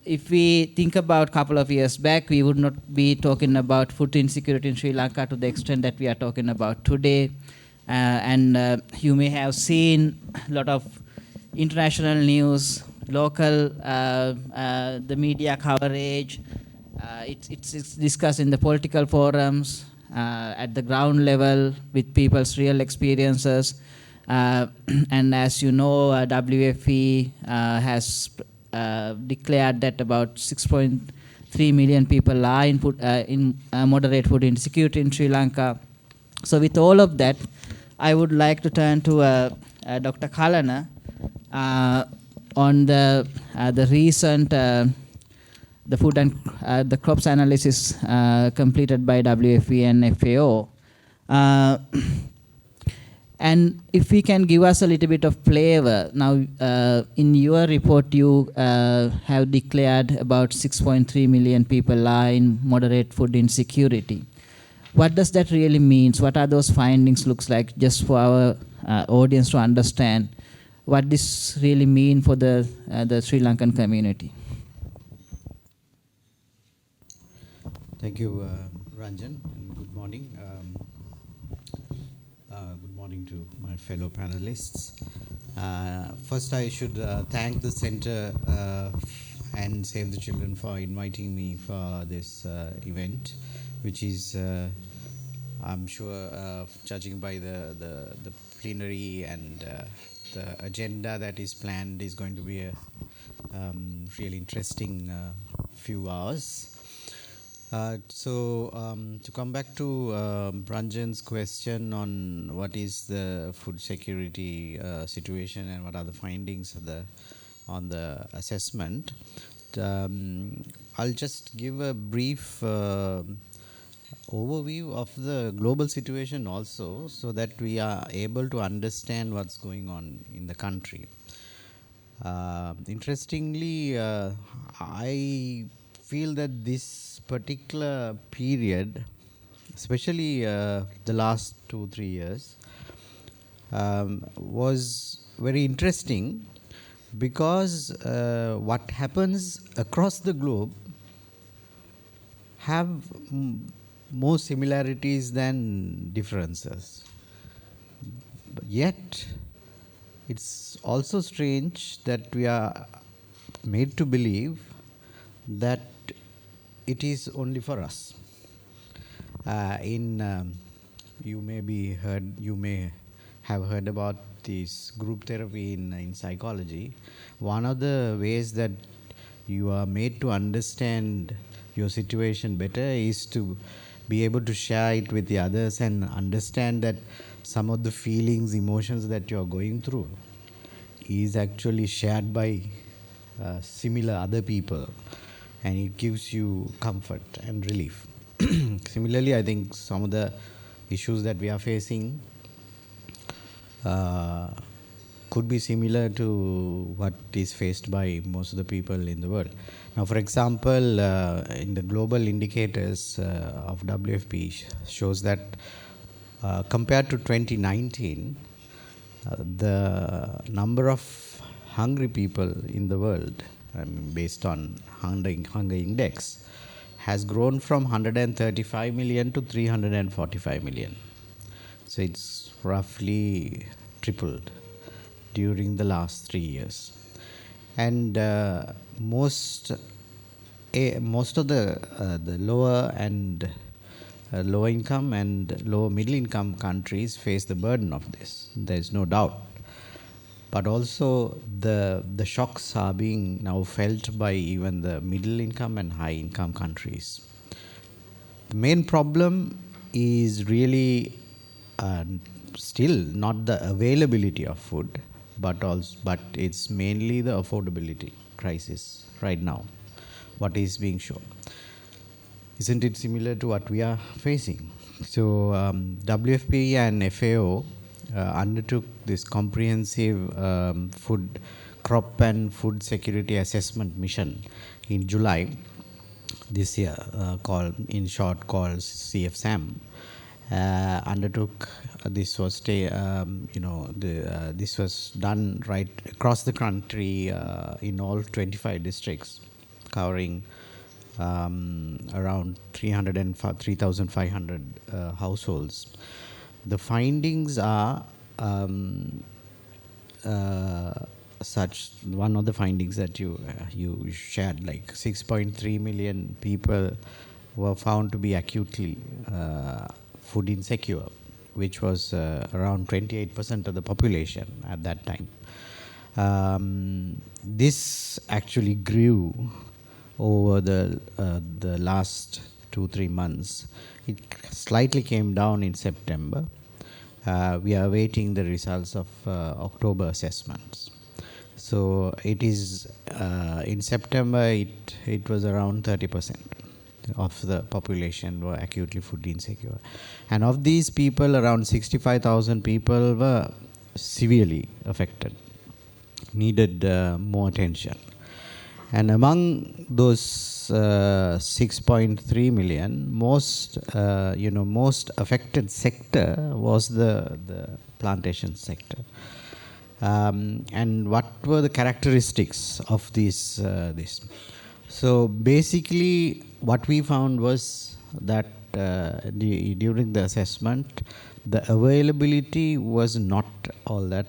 if we think about a couple of years back, we would not be talking about food insecurity in Sri Lanka to the extent that we are talking about today. You may have seen a lot of international news, local, the media coverage. It's discussed in the political forums, at the ground level with people's real experiences. And as you know, WFP has declared that about 6.3 million people are in moderate food insecurity in Sri Lanka. So with all of that, I would like to turn to Dr. Kalana on the recent the food and the crops analysis completed by WFP and FAO. And if we can give us a little bit of flavor. Now, in your report, you have declared about 6.3 million people are in moderate food insecurity. What does that really mean? What are those findings looks like, just for our audience to understand what this really mean for the Sri Lankan community? Thank you, Ranjan, and good morning. Good morning to my fellow panelists. First, I should thank the CENTR and Save the Children for inviting me for this event, which is, I'm sure, judging by the plenary and the agenda that is planned, is going to be a really interesting few hours. To come back to Ranjan's question on what is the food security situation and what are the findings of on the assessment, I'll just give a brief overview of the global situation also, so that we are able to understand what's going on in the country. Interestingly, I feel that this particular period, especially the last 2-3 years, was very interesting, because what happens across the globe have more similarities than differences. But yet, it's also strange that we are made to believe that it is only for us. You may have heard about this group therapy in psychology. One of the ways that you are made to understand your situation better is to be able to share it with the others and understand that some of the feelings, emotions that you are going through is actually shared by similar other people, and it gives you comfort and relief. Similarly, I think some of the issues that we are facing could be similar to what is faced by most of the people in the world. Now, for example, in the global indicators of WFP shows that compared to 2019, the number of hungry people in the world, based on hunger index, has grown from 135 million to 345 million. So it's roughly tripled during the last 3 years. And most of the lower and low income and lower middle income countries face the burden of this. There is no doubt. But also the shocks are being now felt by even the middle income and high income countries. The main problem is really still not the availability of food, but it's mainly the affordability crisis right now, what is being shown. Isn't it similar to what we are facing? So WFP and FAO undertook this comprehensive food, crop and food security assessment mission in July this year, called CFSAM. Undertook this was this was done right across the country in all 25 districts. covering around 3,500 households. The findings are such. One of the findings that you shared, like 6.3 million people were found to be acutely food insecure, which was around 28% of the population at that time. This actually grew over the last 2-3 months. It slightly came down in September. We are awaiting the results of October assessments. So it is in September it was around 30% of the population were acutely food insecure, and of these people, around 65,000 people were severely affected, needed more attention. And among those 6.3 million, most affected sector was the plantation sector. And what were the characteristics of this? So basically, what we found was that during the assessment, the availability was not all that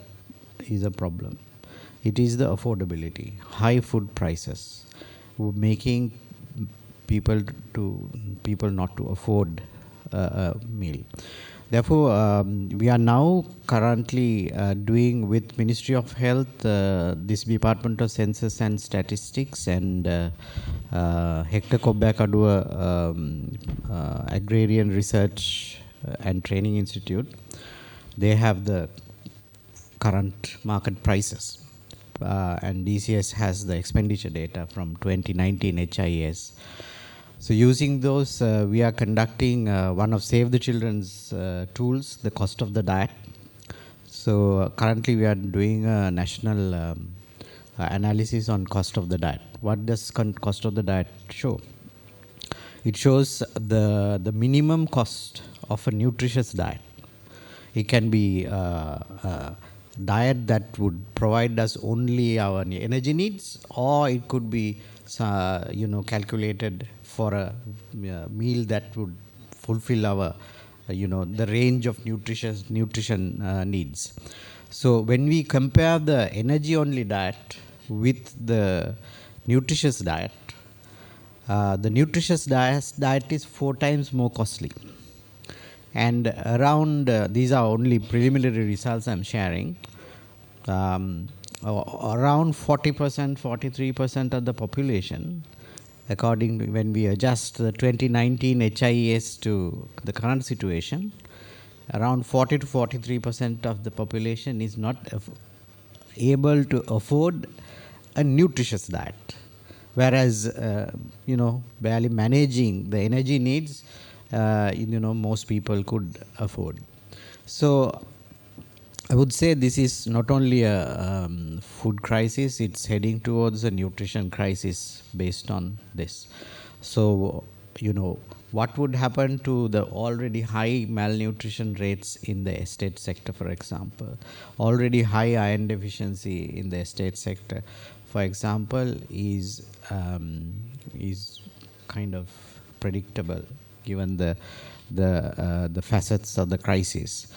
is a problem. It is the affordability, high food prices, making people not to afford a meal. Therefore, we are now currently doing with Ministry of Health, this Department of Census and Statistics, and Hector Kobbakaduwa Agrarian Research and Training Institute. They have the current market prices. And DCS has the expenditure data from 2019 HIS. So using those, we are conducting one of Save the Children's tools, the cost of the diet. So currently we are doing a national analysis on cost of the diet. What does cost of the diet show? It shows the minimum cost of a nutritious diet. It can be diet that would provide us only our energy needs, or it could be calculated for a meal that would fulfill our the range of nutrition needs. So when we compare the energy only diet with the nutritious diet, the nutritious diet is 4 times more costly. And around, these are only preliminary results I'm sharing, around 40%, 43% of the population, according to when we adjust the 2019 HIS to the current situation, around 40 to 43% of the population is not able to afford a nutritious diet. Whereas, barely managing the energy needs, most people could afford. So I would say this is not only a food crisis, it's heading towards a nutrition crisis based on this. So, what would happen to the already high malnutrition rates in the estate sector, for example, already high iron deficiency in the estate sector, for example, is kind of predictable given the facets of the crisis.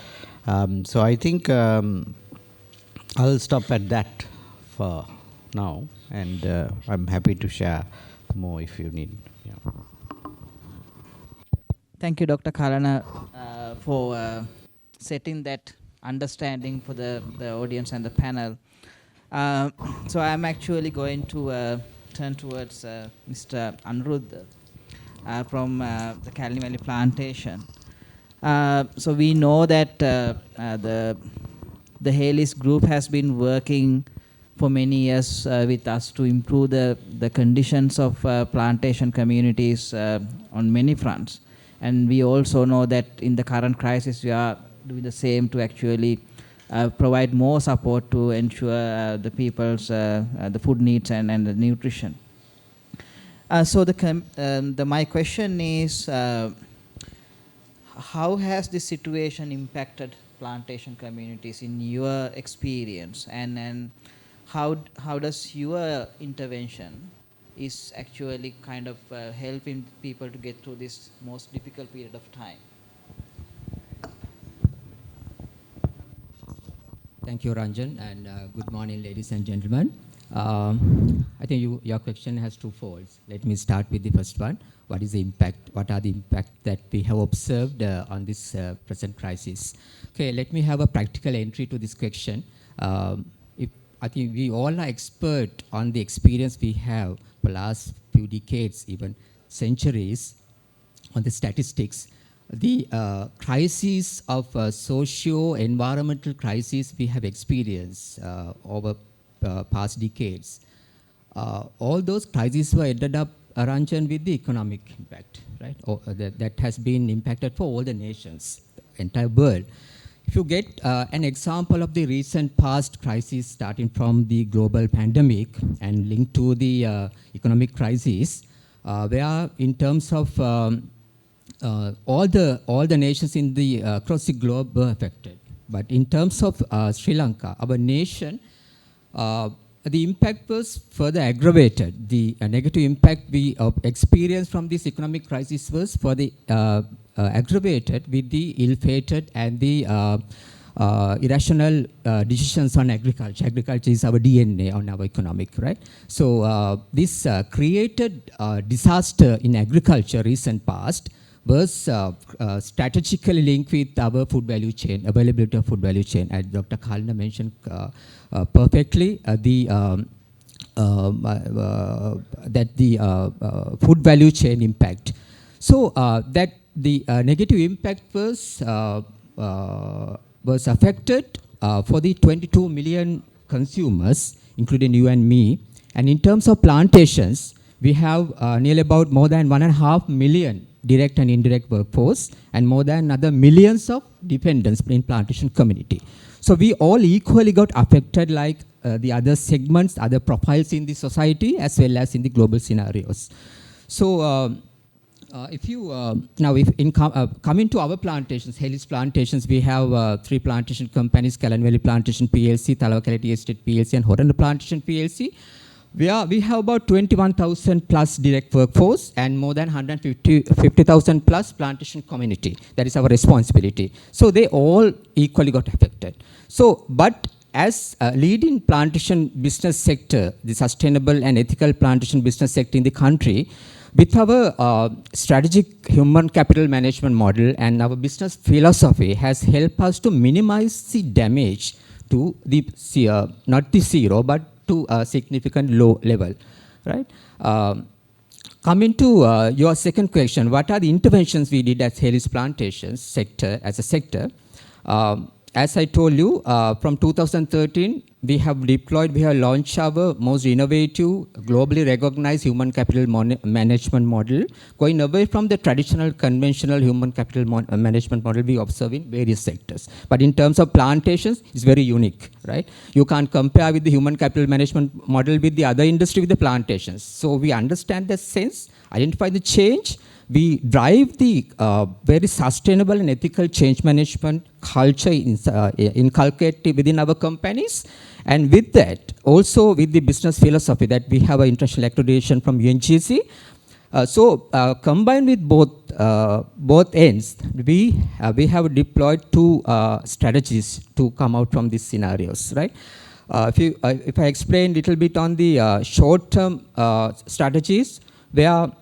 So I think I'll stop at that for now, and I'm happy to share more if you need. Yeah. Thank you, Dr. Kalana, for setting that understanding for the audience and the panel. So I'm actually going to turn towards Mr. Anuruddha from the Kelani Valley Plantation. So we know that the Hales group has been working for many years with us to improve the conditions of plantation communities on many fronts. And we also know that in the current crisis, we are doing the same to actually provide more support to ensure the people's the food needs and the nutrition. So my question is, how has this situation impacted plantation communities in your experience, and how does your intervention is actually kind of helping people to get through this most difficult period of time. Thank you, Ranjan, and good morning, ladies and gentlemen. I think your question has two folds. Let me start with the first one. What is the impact? What are the impact that we have observed on this present crisis? Okay, let me have a practical entry to this question. I think we all are expert on the experience we have for last few decades, even centuries, on the statistics. The crises of socio-environmental crises we have experienced over past decades. All those crises were ended up, Ranjan, with the economic impact, right? That has been impacted for all the nations, the entire world. If you get an example of the recent past crises, starting from the global pandemic and linked to the economic crisis, where in terms of all the nations in the across the globe were affected. But in terms of Sri Lanka, our nation, the impact was further aggravated. The negative impact we experienced from this economic crisis was further aggravated with the ill-fated and the irrational decisions on agriculture. Agriculture is our DNA on our economic, right? So this created disaster in agriculture recent past was strategically linked with our food value chain, availability of food value chain. As Dr. Kalana mentioned perfectly, that the food value chain impact. So that the negative impact was affected for the 22 million consumers, including you and me. And in terms of plantations, we have nearly about more than 1.5 million direct and indirect workforce, and more than other millions of dependents in plantation community. So we all equally got affected like the other segments, other profiles in the society, as well as in the global scenarios. So if you, now if in coming to our plantations, Hellis Plantations, we have 3 plantation companies, Kalana Plantation PLC, Talawakala Estate PLC, and Horana Plantation PLC. We have about 21,000 plus direct workforce and more than 150,000 plus plantation community. That is our responsibility. So they all equally got affected. So, but as a leading plantation business sector, the sustainable and ethical plantation business sector in the country, with our strategic human capital management model and our business philosophy has helped us to minimize the damage to the, not the zero, but to a significant low level, right? Coming to your second question, what are the interventions we did at Hellis Plantations sector, as a sector? As I told you, from 2013, we have launched our most innovative, globally recognized human capital management model, going away from the traditional, conventional human capital management model we observe in various sectors. But in terms of plantations, it's very unique, right? You can't compare with the human capital management model with the other industry with the plantations. So we understand the sense, identify the change, we drive the very sustainable and ethical change management culture inculcated within our companies. And with that, also with the business philosophy that we have an international accreditation from UNGC. Combined with both ends, we have deployed 2 strategies to come out from these scenarios, right? If I explain a little bit on the short-term strategies, where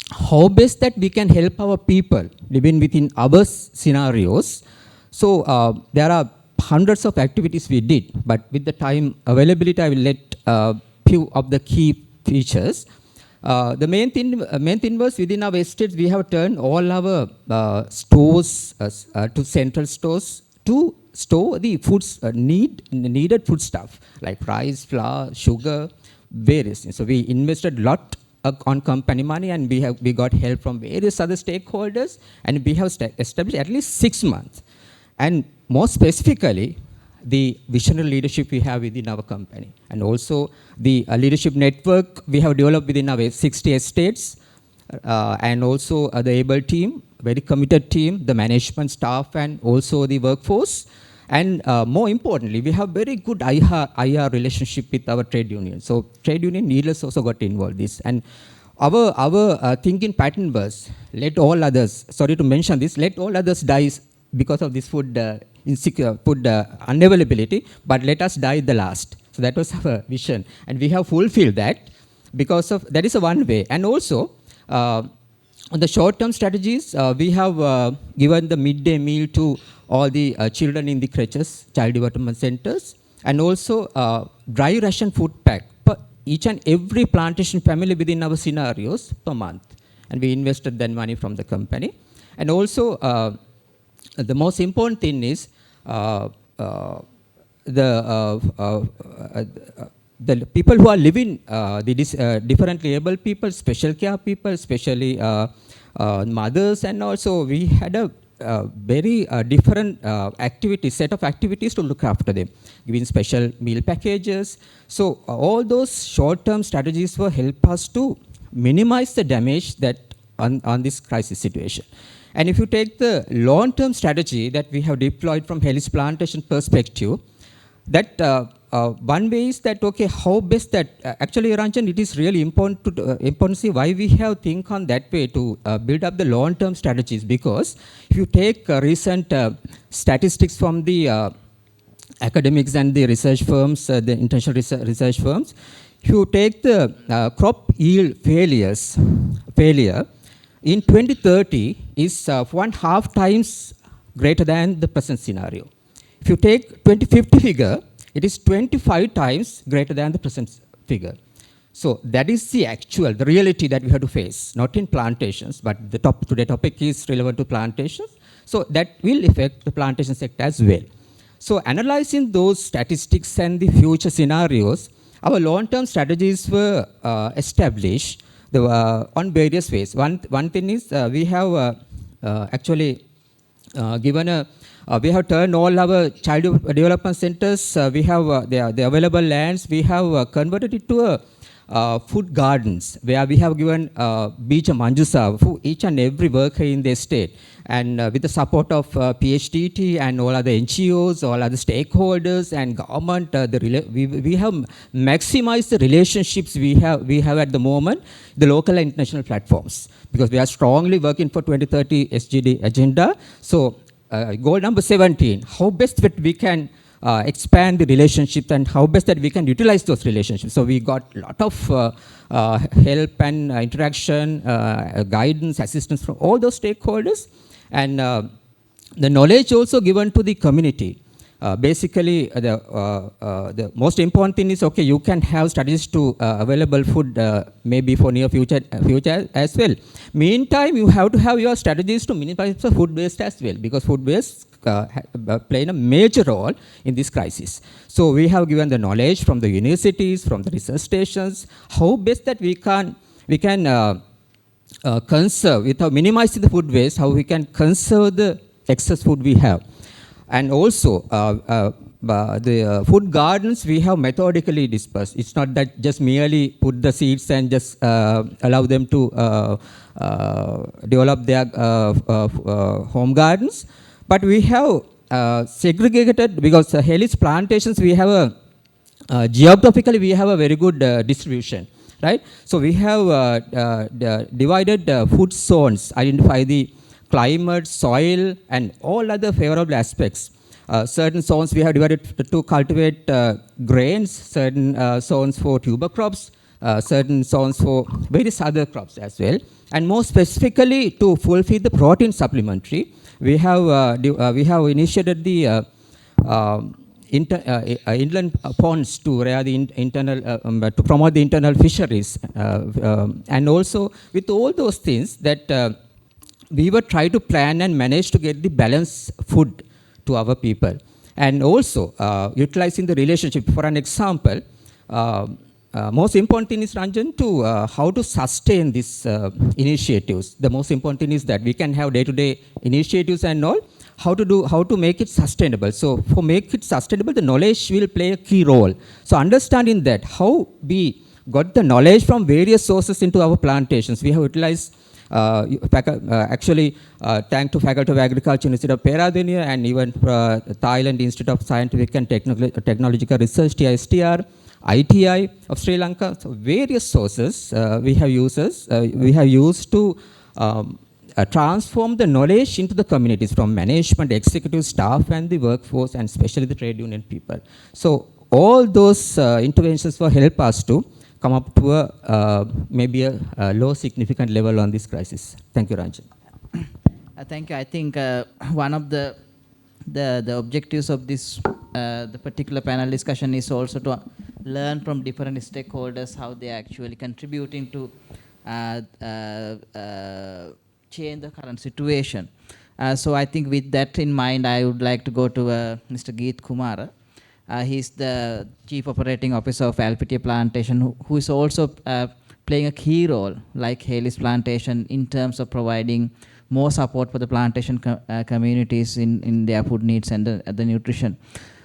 how best that we can help our people living within our scenarios. So there are hundreds of activities we did, but with the time availability, I will let few of the key features. The main thing was within our estates, we have turned all our stores to central stores to store the foods, needed food stuff like rice, flour, sugar, various things. So we invested a lot on company money, and we got help from various other stakeholders, and we have established at least 6 months. And more specifically, the visionary leadership we have within our company, and also the leadership network we have developed within our 60 estates, and also the able team, very committed team, the management staff, and also the workforce. And more importantly, we have very good IR relationship with our trade union. So trade union leaders also got involved in this. And our thinking pattern was, let all others, sorry to mention this, let all others die because of this food unavailability, but let us die the last. So that was our vision. And we have fulfilled that because of, that is a one way. And also, on the short-term strategies, we have given the midday meal to all the children in the creches, child development centers, and also dry ration food pack per each and every plantation family within our scenarios per month. And we invested that money from the company. And also, the most important thing is the people who are living, the differently able people, special care people, especially mothers, and also we had a very different set of activities to look after them, giving special meal packages. So all those short-term strategies will help us to minimize the damage that on this crisis situation. And if you take the long-term strategy that we have deployed from Hellis Plantation perspective, that one way is that, okay, how best that, actually Ranjan, it is really important to see why we have think on that way to build up the long-term strategies, because if you take recent statistics from the academics and the research firms, the international research firms, if you take the crop yield failure in 2030 is 1.5 times greater than the present scenario. If you take 2050 figure, it is 25 times greater than the present figure. So that is the reality that we have to face, not in plantations, but today topic is relevant to plantations. So that will affect the plantation sector as well. So analyzing those statistics and the future scenarios, our long-term strategies were established on various ways. One thing is we have actually given we have turned all our child development centers, we have the available lands, we have converted it to food gardens, where we have given Bija Manjusa for each and every worker in the estate. And with the support of PHTT and all other NGOs, all other stakeholders and government, we have maximized the relationships we have at the moment, the local and international platforms, because we are strongly working for 2030 SGD agenda. So goal number 17, how best that we can expand the relationships and how best that we can utilize those relationships. So we got a lot of help and interaction, guidance, assistance from all those stakeholders, and the knowledge also given to the community. Basically, the most important thing is, okay, you can have strategies to available food maybe for near future as well. Meantime, you have to have your strategies to minimize the food waste as well, because food waste playing a major role in this crisis. So we have given the knowledge from the universities, from the research stations, how best that we can conserve, without minimizing the food waste, how we can conserve the excess food we have. And also, the food gardens we have methodically dispersed. It's not that just merely put the seeds and just allow them to develop their home gardens. But we have segregated, because Hellis Plantations, we have geographically we have a very good distribution, right? So we have divided food zones, identify the climate, soil, and all other favorable aspects. Certain zones we have divided to cultivate grains, certain zones for tuber crops, certain zones for various other crops as well. And more specifically, to fulfill the protein supplementary, we have initiated the inland ponds to rear the to promote the internal fisheries, and also with all those things that we were trying to plan and manage to get the balanced food to our people. And also utilizing the relationship. For an example, most important thing is, Ranjan, to how to sustain these initiatives. The most important thing is that we can have day-to-day initiatives and all, how to make it sustainable. So for make it sustainable, the knowledge will play a key role. So understanding that, how we got the knowledge from various sources into our plantations. We have utilized Thanks to Faculty of Agriculture Institute of Perera and even Thailand Institute of Scientific and Technological Research, TISTR, ITI of Sri Lanka. So various sources we have used to transform the knowledge into the communities from management, executive staff and the workforce and especially the trade union people. So all those interventions will help us to come up to maybe a low significant level on this crisis. Thank you, Ranjan. Thank you. I think one of the objectives of this the particular panel discussion is also to learn from different stakeholders how they are actually contributing to change the current situation. So I think with that in mind, I would like to go to Mr. Geeth Kumara. He's the Chief Operating Officer of Elpitiya Plantation, who is also playing a key role, like Haley's Plantation, in terms of providing more support for the plantation communities in their food needs and the nutrition.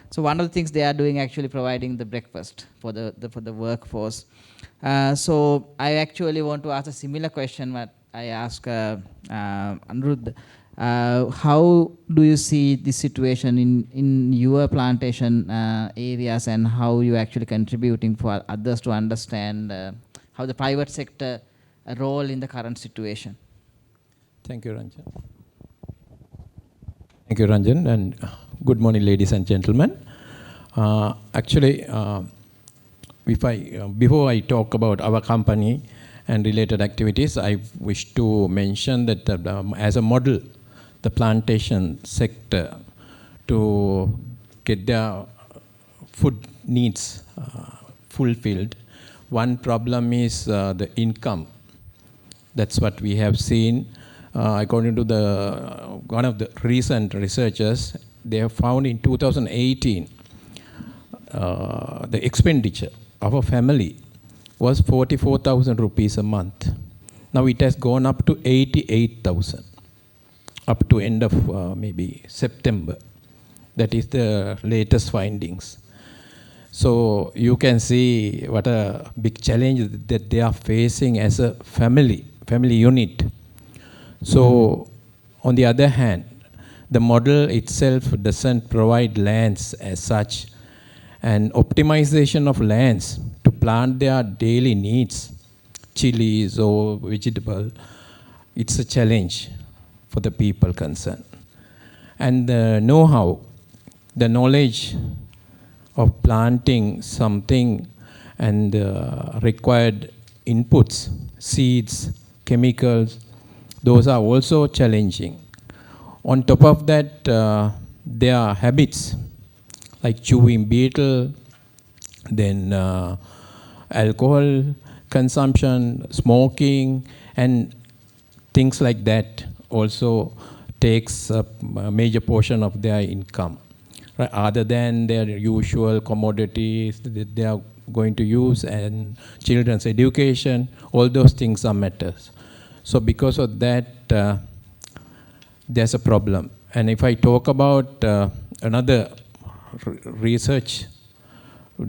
So one of the things they are doing actually providing the breakfast for the workforce. So I actually want to ask a similar question that I asked Anuruddha. How do you see this situation in your plantation areas, and how you actually contributing for others to understand how the private sector role in the current situation? Thank you, Ranjan. Thank you, Ranjan, and good morning, ladies and gentlemen. Before I talk about our company and related activities, I wish to mention that as a model, the plantation sector to get their food needs fulfilled. One problem is the income. That's what we have seen. According to one of the recent researchers, they have found in 2018 the expenditure of a family was 44,000 rupees a month. Now it has gone up to 88,000 up to end of maybe September. That is the latest findings. So you can see what a big challenge that they are facing as a family unit. So on the other hand, the model itself doesn't provide lands as such, and optimization of lands to plant their daily needs, chilies or vegetable, it's a challenge for the people concerned. And the know-how, the knowledge of planting something and required inputs, seeds, chemicals, those are also challenging. On top of that, there are habits like chewing betel, then alcohol consumption, smoking, and things like that also takes a major portion of their income, right? Other than their usual commodities that they are going to use and children's education, all those things are matters. So because of that, there's a problem. And if I talk about another research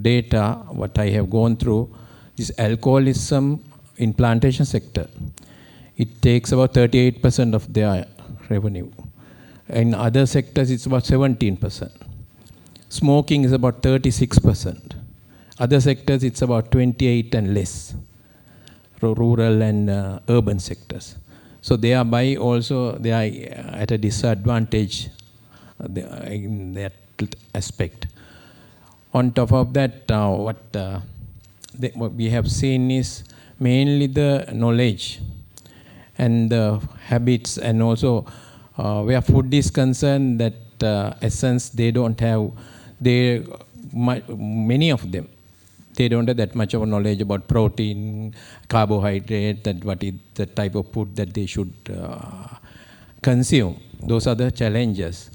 data, what I have gone through, is alcoholism in plantation sector. It takes about 38% of their revenue. In other sectors, it's about 17%. Smoking is about 36%. Other sectors, it's about 28 and less. Rural and urban sectors. So thereby also they are at a disadvantage in that aspect. On top of that, what we have seen is mainly the knowledge and the habits, and also where food is concerned, that essence they don't have. Many of them, they don't have that much of a knowledge about protein, carbohydrate, that what is the type of food that they should consume. Those are the challenges.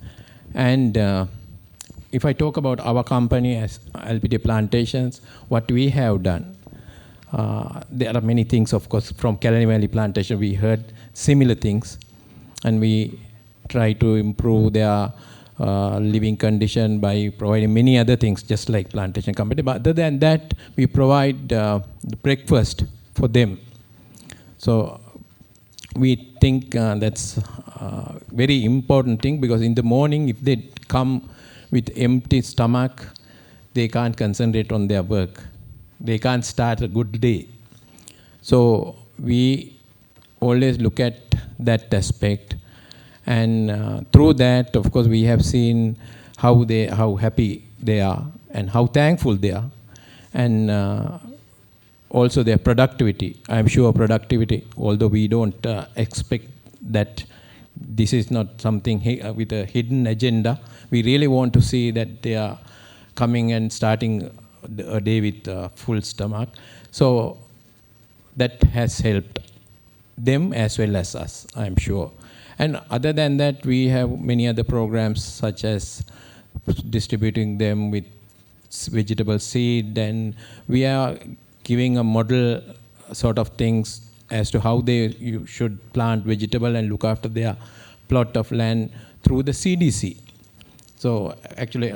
And if I talk about our company as Elpitiya Plantations, what we have done, there are many things, of course, from Kelani Valley Plantation we heard similar things, and we try to improve their living condition by providing many other things, just like plantation company. But other than that, we provide breakfast for them. So we think that's very important thing, because in the morning if they come with empty stomach, they can't concentrate on their work. They can't start a good day. So we always look at that aspect, and through that, of course, we have seen how happy they are and how thankful they are, and also their productivity. I'm sure productivity, although we don't expect that this is not something with a hidden agenda, we really want to see that they are coming and starting a day with a full stomach. So that has helped them as well as us, I'm sure. And other than that, we have many other programs such as distributing them with vegetable seed, and we are giving a model sort of things as to how you should plant vegetable and look after their plot of land through the CDC. So actually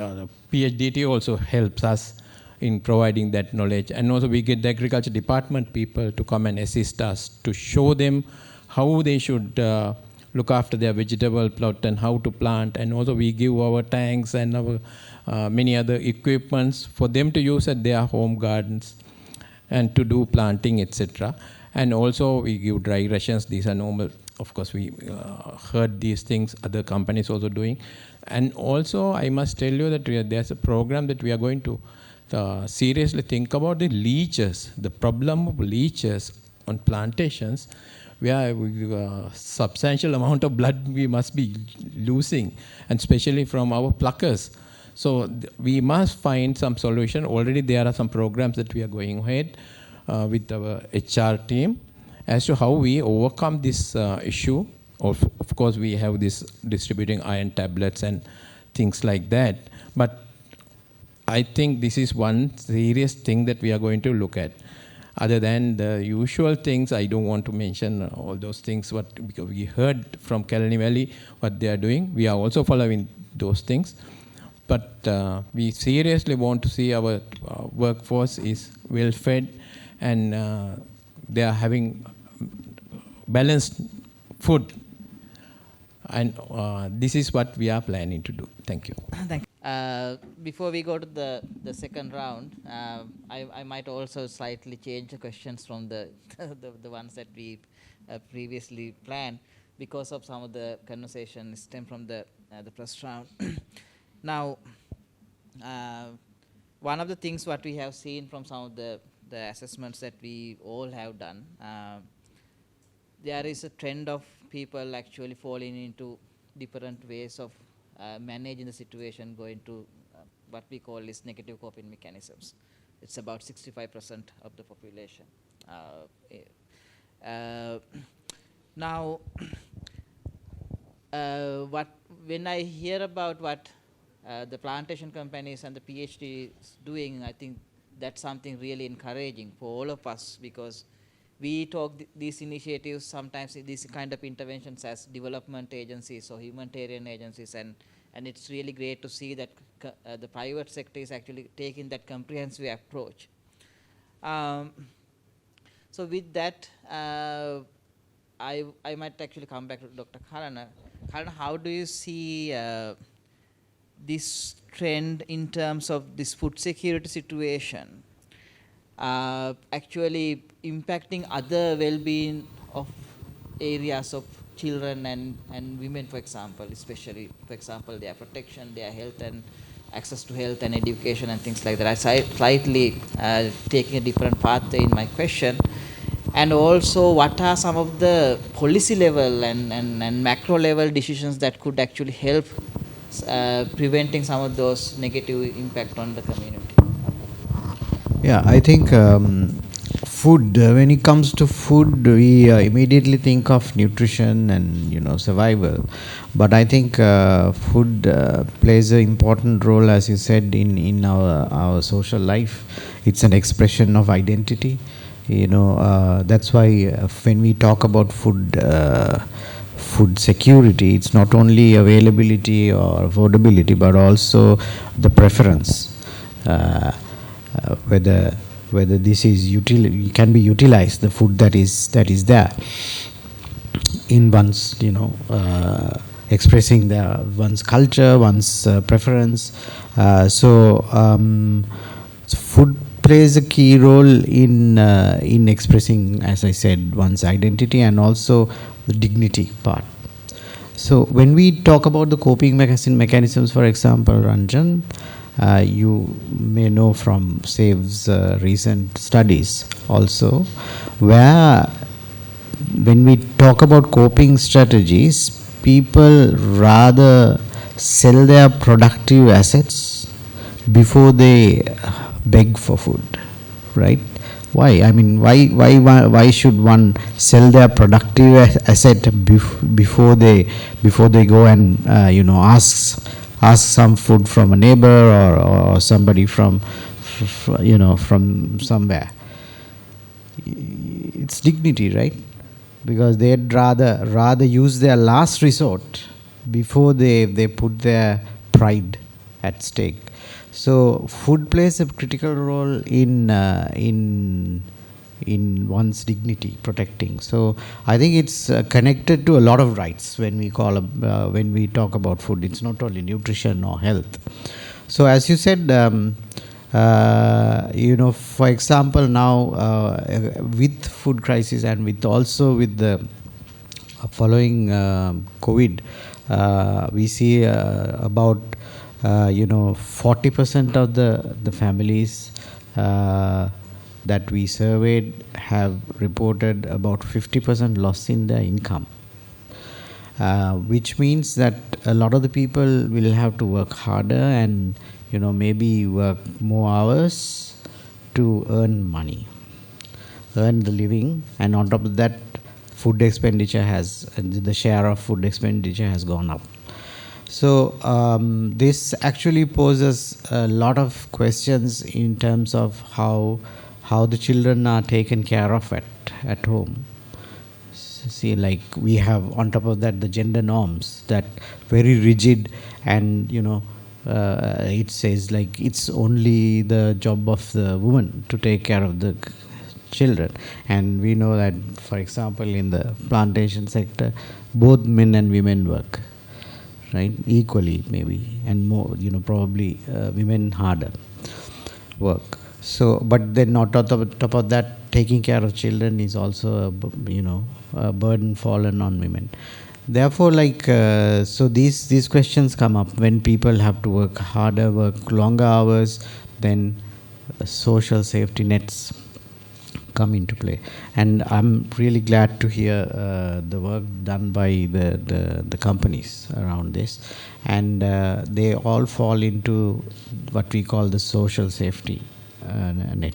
PhDT also helps us in providing that knowledge, and also we get the agriculture department people to come and assist us to show them how they should look after their vegetable plot and how to plant, and also we give our tanks and our many other equipments for them to use at their home gardens and to do planting, etc. And also we give dry rations. These are normal. Of course, we heard these things other companies also doing. And also I must tell you that there's a program that we are going to seriously think about the leeches, the problem of leeches on plantations, where substantial amount of blood we must be losing, and especially from our pluckers. So we must find some solution. Already there are some programs that we are going ahead with our HR team as to how we overcome this issue. Of course, we have this distributing iron tablets and things like that. But I think this is one serious thing that we are going to look at. Other than the usual things, I don't want to mention all those things, because we heard from Kelani Valley what they are doing. We are also following those things. But we seriously want to see our workforce is well fed, and they are having balanced food. And this is what we are planning to do. Thank you. Thank you. Before we go to the second round, I might also slightly change the questions from the ones that we previously planned, because of some of the conversation stem from the first round. Now, one of the things what we have seen from some of the assessments that we all have done, there is a trend of people actually falling into different ways of managing the situation, going to what we call is negative coping mechanisms. It's about 65% of the population. Now, when I hear about what the plantation companies and the PhD is doing, I think that's something really encouraging for all of us, because we talk these initiatives, sometimes these kind of interventions, as development agencies or humanitarian agencies, and it's really great to see that the private sector is actually taking that comprehensive approach. So with that, I might actually come back to Dr. Kalana. Kalana, how do you see this trend in terms of this food security situation actually impacting other well-being of areas of children and women, for example, especially, for example, their protection, their health and access to health and education and things like that. I slightly taking a different path in my question. And also, what are some of the policy level and macro level decisions that could actually help preventing some of those negative impact on the community? Yeah, I think food, when it comes to food, we immediately think of nutrition and survival. But I think food plays an important role, as you said, in our social life. It's an expression of identity. That's why when we talk about food security, it's not only availability or affordability, but also the preference. Whether this is can be utilized, the food that is there. in one's, expressing one's culture, one's preference. Food plays a key role in expressing, as I said, one's identity and also the dignity part. So when we talk about the coping mechanisms, for example, Ranjan, you may know from SAVE's recent studies also, where when we talk about coping strategies, people rather sell their productive assets before they beg for food, right? Why? I mean, why should one sell their productive asset before they go and ask some food from a neighbor or somebody from somewhere? It's dignity, right? Because they'd rather use their last resort before they put their pride at stake. So food plays a critical role in one's dignity protecting. So I think it's connected to a lot of rights when we talk about food. It's not only nutrition or health. So as you said, for example, now with food crisis and with the following COVID, we see about 40% of the families that we surveyed have reported about 50% loss in their income, which means that a lot of the people will have to work harder and maybe work more hours to earn money, earn the living, and on top of that, the share of food expenditure has gone up. So this actually poses a lot of questions in terms of how the children are taken care of at home. See, like we have on top of that the gender norms that very rigid, and it says like it's only the job of the woman to take care of the children. And we know that, for example, in the plantation sector, both men and women work, right, equally maybe, and more, probably women harder work. So, but then on top of that, taking care of children is also a burden fallen on women. Therefore, so these questions come up when people have to work harder, work longer hours, then social safety nets come into play. And I'm really glad to hear the work done by the companies around this, and they all fall into what we call the social safety net,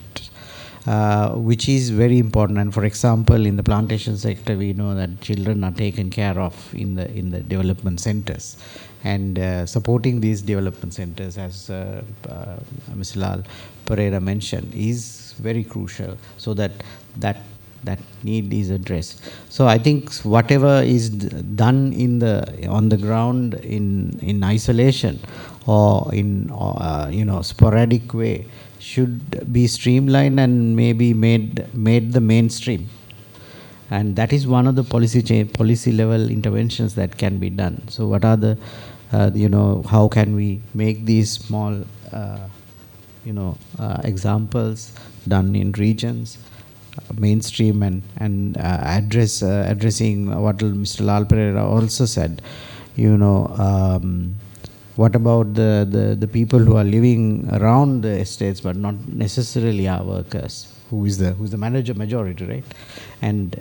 which is very important. And for example, in the plantation sector, we know that children are taken care of in the development centers, and supporting these development centers, as Mr. Lal Perera mentioned, is very crucial, so that need is addressed. So I think whatever is done on the ground in isolation or in sporadic way should be streamlined and maybe made the mainstream. And that is one of the policy level interventions that can be done. So what are the how can we make these small examples done in regions mainstream and addressing what Mr. Lal Perera also said. What about the people who are living around the estates but not necessarily our workers, who's the majority, right? And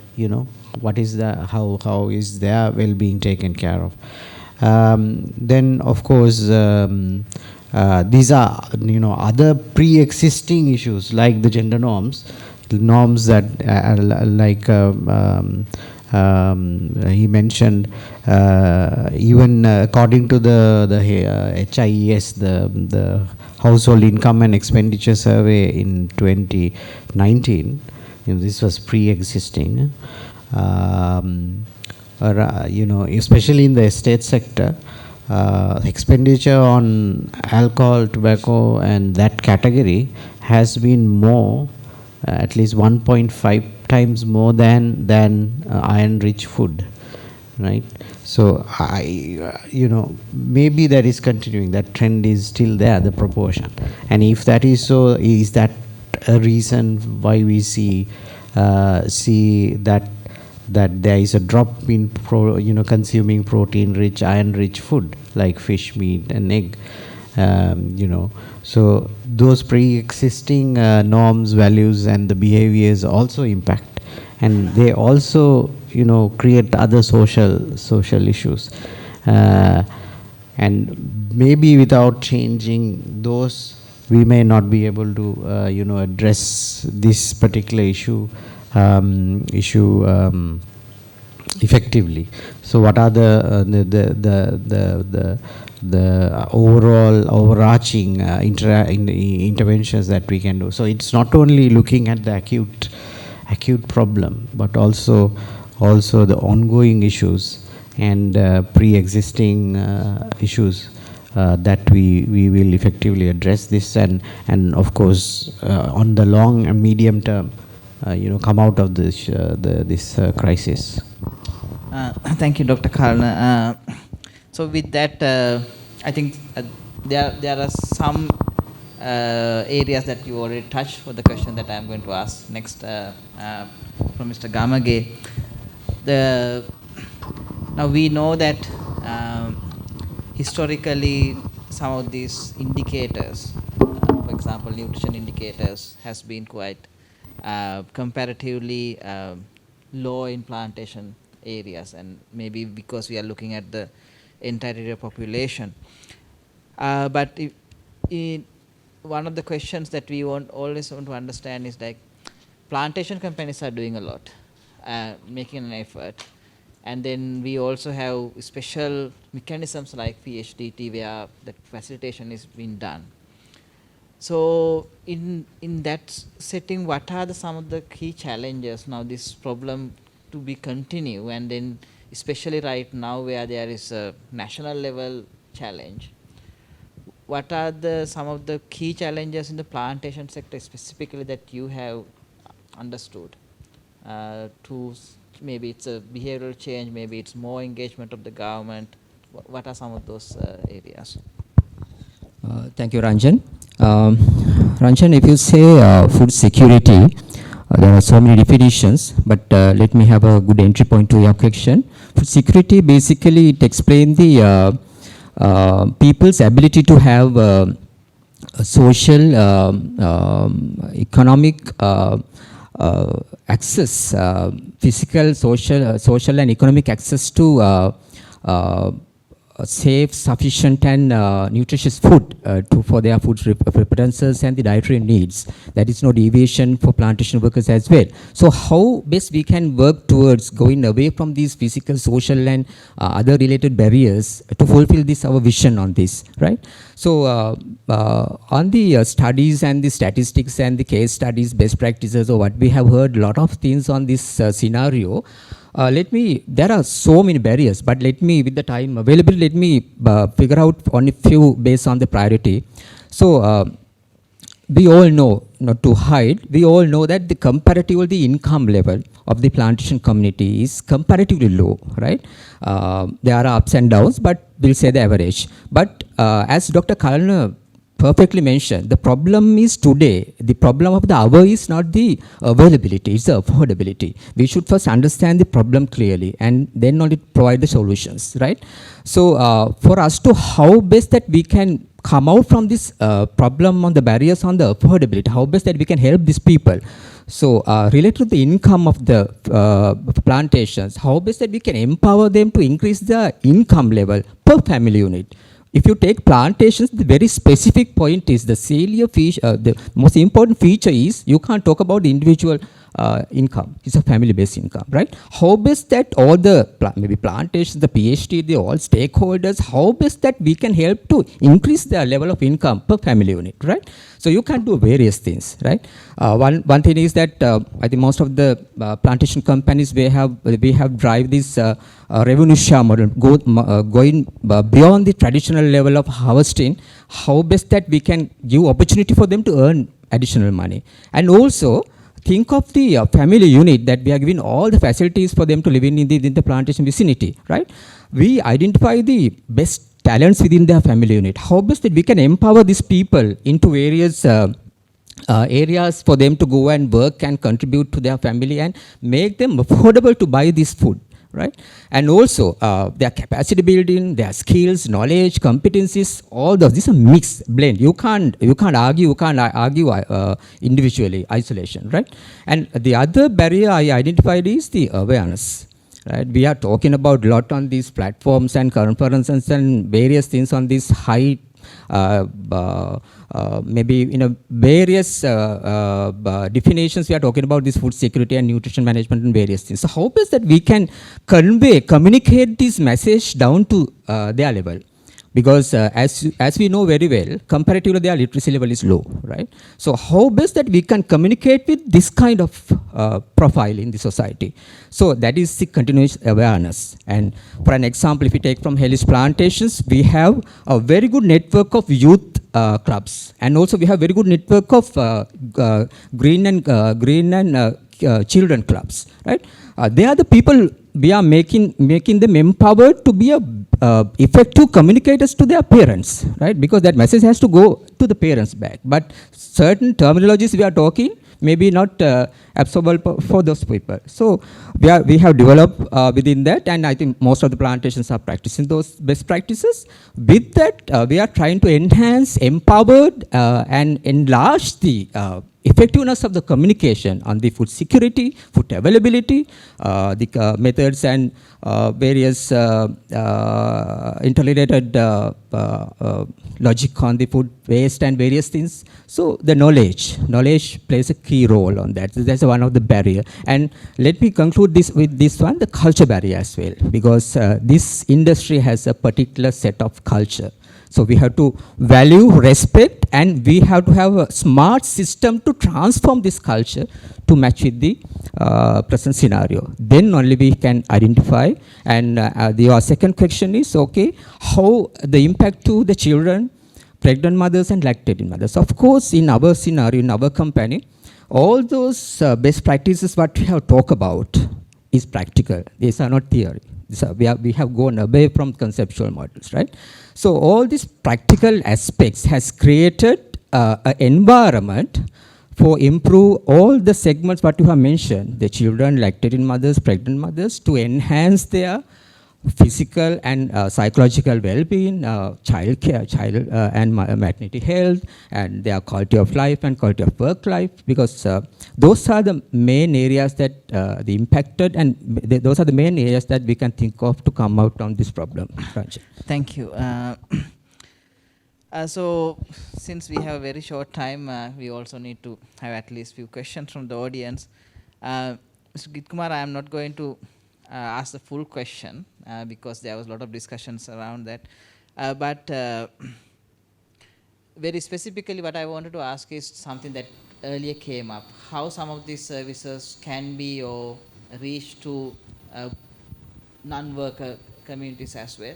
what is how is their well-being taken care of? Then of course these are other pre-existing issues like the gender norms that he mentioned, even according to the HIES, the Household Income and Expenditure Survey in 2019, this was pre-existing, especially in the estate sector, expenditure on alcohol, tobacco and that category has been more, at least 1.5 times more than iron-rich food. right? So maybe that is continuing, that trend is still there, the proportion. And if that is so, is that a reason why we see that there is a drop in consuming protein-rich, iron-rich food like fish, meat, and egg? So those pre-existing norms, values, and the behaviors also impact, and they also create other social issues, and maybe without changing those, we may not be able to address this particular issue effectively. So what are the overall overarching interventions that we can do? So it's not only looking at the acute problem, but also the ongoing issues and pre-existing issues that we will effectively address this, and of course on the long and medium term come out of this crisis. Thank you, Dr. Kalana. So with that, I think there are some areas that you already touched for the question that I am going to ask next from Mr. Gamage. Now we know that historically some of these indicators, for example nutrition indicators, has been quite comparatively low in plantation areas, and maybe because we are looking at the entire area population. But one of the questions that we always want to understand is like, plantation companies are doing a lot, making an effort, and then we also have special mechanisms like PHDT where that facilitation is being done. So in that setting, what are some of the key challenges now this problem to be continue, and then especially right now where there is a national level challenge? What are some of the key challenges in the plantation sector specifically that you have understood? Maybe it's a behavioral change, maybe it's more engagement of the government. What are some of those areas? Thank you, Ranjan. Ranjan, if you say food security, there are so many definitions, but let me have a good entry point to your question. Food security, basically it explains the people's ability to have social, economic access, physical, social and economic access to safe, sufficient and nutritious food for their food preferences and the dietary needs. That is no deviation for plantation workers as well. So how best we can work towards going away from these physical, social and other related barriers to fulfill this our vision on this, right? So on the studies and the statistics and the case studies, best practices, or what we have heard a lot of things on this scenario. There are so many barriers, but let me, with the time available, let me figure out on a few based on the priority. So we all know, not to hide, we all know that the comparatively income level of the plantation community is comparatively low, right? There are ups and downs, but we'll say the average. But as Dr. Kalana perfectly mentioned, the problem is today, the problem of the hour is not the availability, it's the affordability. We should first understand the problem clearly and then only provide the solutions, right? So for us to how best that we can come out from this problem on the barriers on the affordability, how best that we can help these people. So related to the income of the plantations, how best that we can empower them to increase the income level per family unit. If you take plantations, the very specific point is the salient feature, the most important feature is you can't talk about the individual income. It's a family-based income, right? How best that all the maybe plantations, the PhD, the all stakeholders, how best that we can help to increase their level of income per family unit, right? So you can do various things, right? One thing is that I think most of the plantation companies we have drive this revenue share model, going beyond the traditional level of harvesting. How best that we can give opportunity for them to earn additional money, and also think of the family unit that we are giving all the facilities for them to live in the plantation vicinity, right? We identify the best talents within their family unit. How best that we can empower these people into various areas for them to go and work and contribute to their family and make them affordable to buy this food, right? And also their capacity building, their skills, knowledge, competencies, all those. These are mixed, blend. You can't argue individually, isolation, right? And the other barrier I identified is the awareness. Right? We are talking about a lot on these platforms and conferences and various things on this high, maybe various definitions. We are talking about this food security and nutrition management and various things. So how is that we can communicate this message down to their level? Because as we know very well, comparatively their literacy level is low, right? So how best that we can communicate with this kind of profile in the society? So that is the continuous awareness. And for an example, if we take from Hellis Plantations, we have a very good network of youth clubs, and also we have very good network of green and children clubs, right? They are the people we are making them empowered to be effective communicators to their parents, right? Because that message has to go to the parents back. But certain terminologies we are talking maybe not absorbable for those people. So we have developed within that, and I think most of the plantations are practicing those best practices. With that, we are trying to enhance, empower, and enlarge the effectiveness of the communication on the food security, food availability, the methods and various interrelated logic on the food waste and various things. So the knowledge plays a key role on that. So that's one of the barrier. And let me conclude this with this one, the culture barrier as well, because this industry has a particular set of culture. So we have to value, respect, and we have to have a smart system to transform this culture to match with the present scenario. Then only we can identify. And your second question is, okay, how the impact to the children, pregnant mothers and lactating mothers. Of course, in our scenario, in our company, all those best practices what we have talked about is practical. These are not theory. We have gone away from conceptual models, right? So all these practical aspects has created an environment for improve all the segments what you have mentioned, the children, lactating mothers, pregnant mothers, to enhance their physical and psychological well-being, child care, and maternity health, and their quality of life and quality of work life, because those are the main areas that the impacted, and those are the main areas that we can think of to come out on this problem. Ranjan. Thank you. So, since we have a very short time, we also need to have at least few questions from the audience. Mr. Geeth Kumara, I am not going to ask the full question because there was a lot of discussions around that. But very specifically, what I wanted to ask is something that earlier came up: how some of these services can be or reach to non-worker communities as well.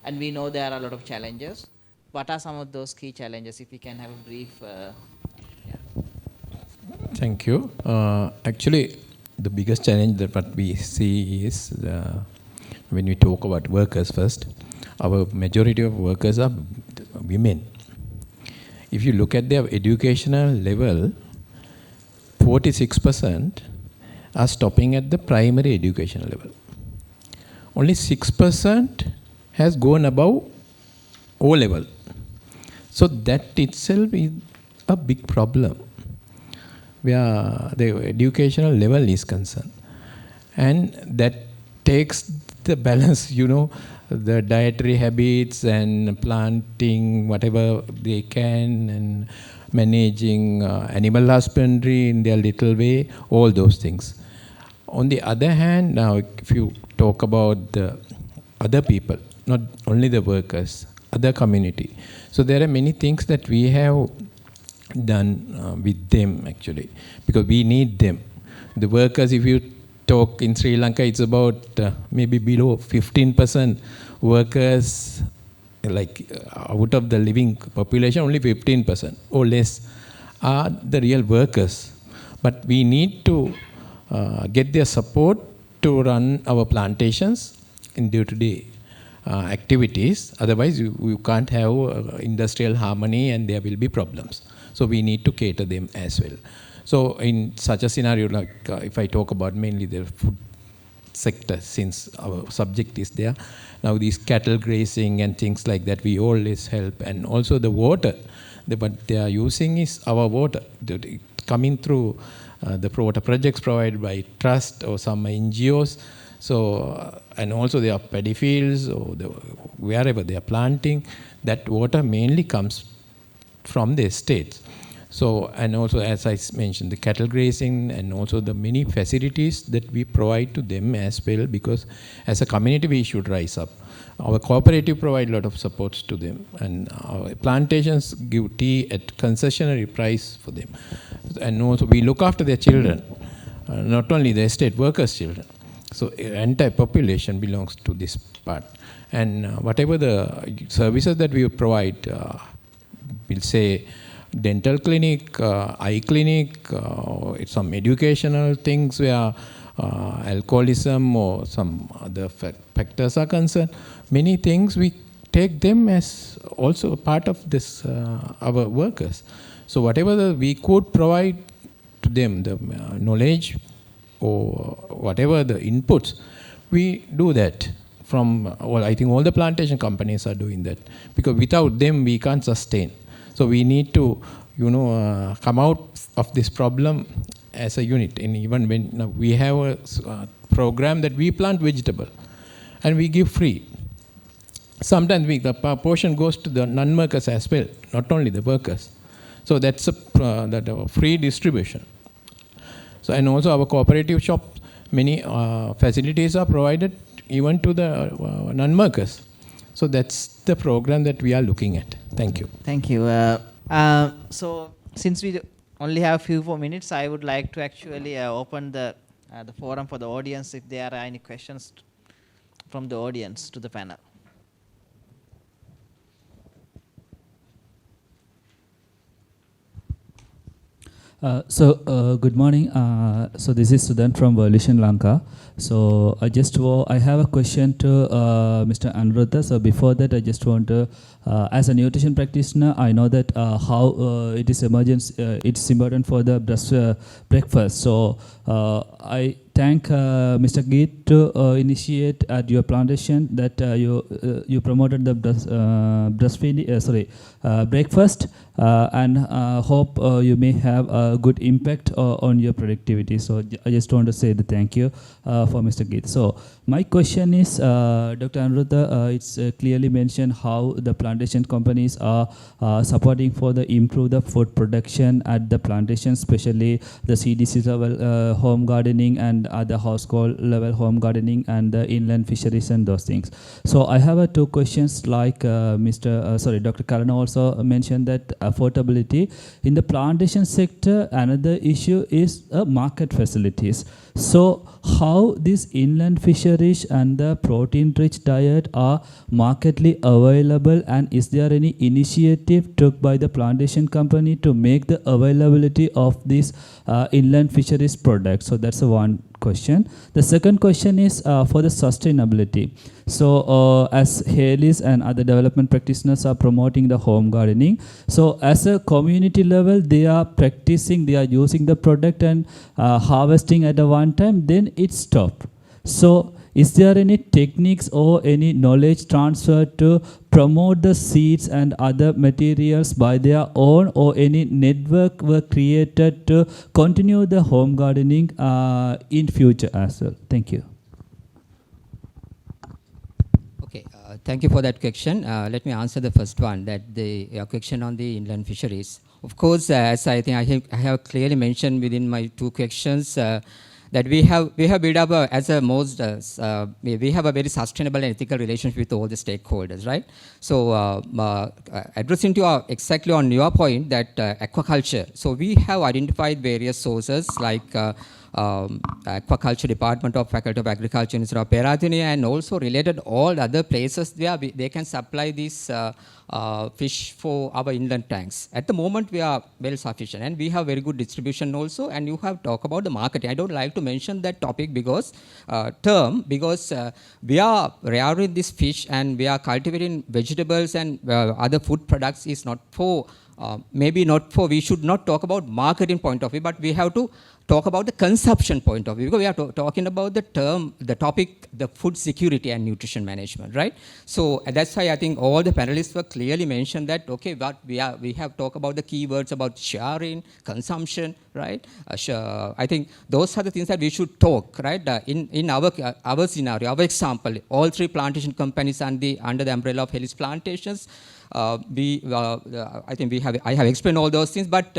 And we know there are a lot of challenges. What are some of those key challenges? If we can have a brief. Thank you. Actually, the biggest challenge that what we see is when we talk about workers first, our majority of workers are women. If you look at their educational level, 46% are stopping at the primary educational level. Only 6% has gone above O level. So that itself is a big problem where the educational level is concerned. And that takes the balance, the dietary habits and planting whatever they can and managing animal husbandry in their little way, all those things. On the other hand, now if you talk about the other people, not only the workers, other community. So there are many things that we have done with them actually, because we need them. The workers, if you talk in Sri Lanka, it's about maybe below 15% workers, like out of the living population, only 15% or less are the real workers. But we need to get their support to run our plantations in day-to-day activities. Otherwise, you can't have industrial harmony and there will be problems. So we need to cater them as well. So in such a scenario, like if I talk about mainly the food sector, since our subject is there, now these cattle grazing and things like that, we always help. And also the water, what they are using is our water, coming through the water projects provided by trust or some NGOs. So, and also there are paddy fields or wherever they are planting, that water mainly comes from the estates. So, and also as I mentioned, the cattle grazing and also the many facilities that we provide to them as well, because as a community we should rise up. Our cooperative provide a lot of supports to them, and our plantations give tea at concessionary price for them. And also we look after their children, not only the estate workers' children. So entire population belongs to this part. And whatever the services that we provide, we'll say dental clinic, eye clinic, some educational things where alcoholism or some other factors are concerned. Many things we take them as also a part of this, our workers. So whatever we could provide to them, the knowledge or whatever the inputs, we do that. I think all the plantation companies are doing that, because without them we can't sustain. So we need to, come out of this problem as a unit. And even when we have a program that we plant vegetable and we give free. Sometimes the portion goes to the non-workers as well, not only the workers. So that's a free distribution. So, and also our cooperative shops, many facilities are provided even to the non-workers. So that's the program that we are looking at. Thank you. Thank you. So since we only have a few more minutes, I would like to actually open the forum for the audience if there are any questions from the audience to the panel. Good morning. So this is Sudan from Sri Lanka. So I have a question to Mr. Anuruddha. So before that, I just want to, as a nutrition practitioner, I know that how it is it's important for the breakfast. So I thank Mr. Geeth to initiate at your plantation that you promoted the breakfast and hope you may have a good impact on your productivity. So I just want to say the thank you for Mr. Geeth. So my question is, Dr. Anuruddha, it's clearly mentioned how the plantation companies are supporting for the improve the food production at the plantation, especially the CDC level home gardening and other household level home gardening and the inland fisheries and those things. So I have two questions like Dr. Kalana also mentioned that affordability. In the plantation sector, another issue is market facilities. So how this inland fisheries and the protein-rich diet are marketly available, and is there any initiative took by the plantation company to make the availability of these inland fisheries products? So that's one question. The second question is for the sustainability. So as Haley's and other development practitioners are promoting the home gardening, so as a community level they are practicing, they are using the product and harvesting at a one time, then it stopped. So is there any techniques or any knowledge transfer to promote the seeds and other materials by their own, or any network were created to continue the home gardening in future as well? Thank you. Okay, thank you for that question. Let me answer the first one, that the question on the inland fisheries. Of course, as I think I have clearly mentioned within my two questions, that we have built up we have a very sustainable and ethical relationship with all the stakeholders, right? So addressing to exactly on your point that aquaculture. So we have identified various sources like Aquaculture Department of Faculty of Agriculture University of Perera, and also related all other places where they can supply these fish for our inland tanks. At the moment, we are well sufficient, and we have very good distribution also. And you have talked about the marketing. I don't like to mention that topic because we are rearing this fish and we are cultivating vegetables and other food products is not for. Maybe not for, we should not talk about marketing point of view, but we have to talk about the consumption point of view, because we are talking about the topic, the food security and nutrition management, right? So that's why I think all the panelists were clearly mentioned that, okay, but we have talked about the keywords about sharing, consumption, right? I think those are the things that we should talk, right? In our scenario, our example, all three plantation companies under the umbrella of Peiris Plantations, I think I have explained all those things, but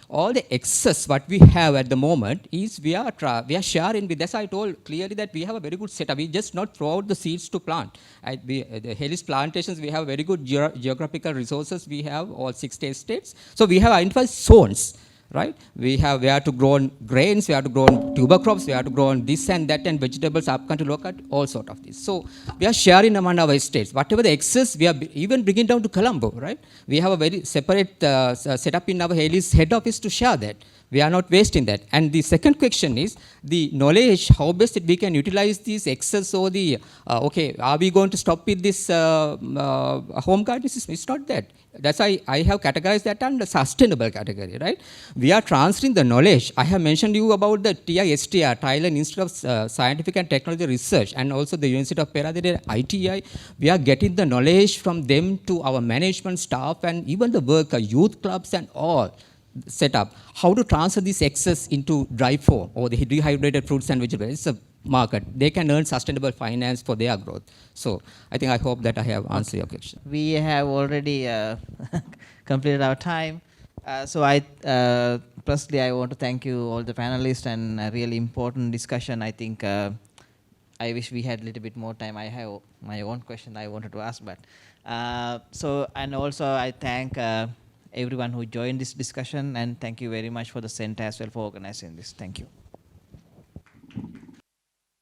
all the excess what we have at the moment is we are sharing with. That's why I told clearly that we have a very good setup. We just not throw out the seeds to plant. The Peiris Plantations, we have very good geographical resources. We have all 6 states. So we have identified zones. Right? We have to grow grains, we have to grow tuber crops, we have to grow this and that, and vegetables, upcountry, local, all sort of this. So we are sharing among our estates. Whatever the excess, we are even bringing down to Colombo, right? We have a very separate setup in our Peiris head office to share that. We are not wasting that. And the second question is the knowledge, how best we can utilize these excess or the, okay, are we going to stop with this home garden system? It's not that. That's why I have categorized that under sustainable category, right? We are transferring the knowledge. I have mentioned you about the TISTR, Thailand Institute of Scientific and Technology Research, and also the University of Perera, ITI. We are getting the knowledge from them to our management staff and even the worker, youth clubs and all set up. How to transfer this excess into dry form or the dehydrated fruits and vegetables. It's a market. They can earn sustainable finance for their growth. So I hope that I have answered your question. We have already completed our time. So personally, I want to thank you all the panelists and a really important discussion. I think I wish we had a little bit more time. I have my own question I wanted to ask, but and also I thank everyone who joined this discussion, and thank you very much for the CENTR as well for organizing this. Thank you.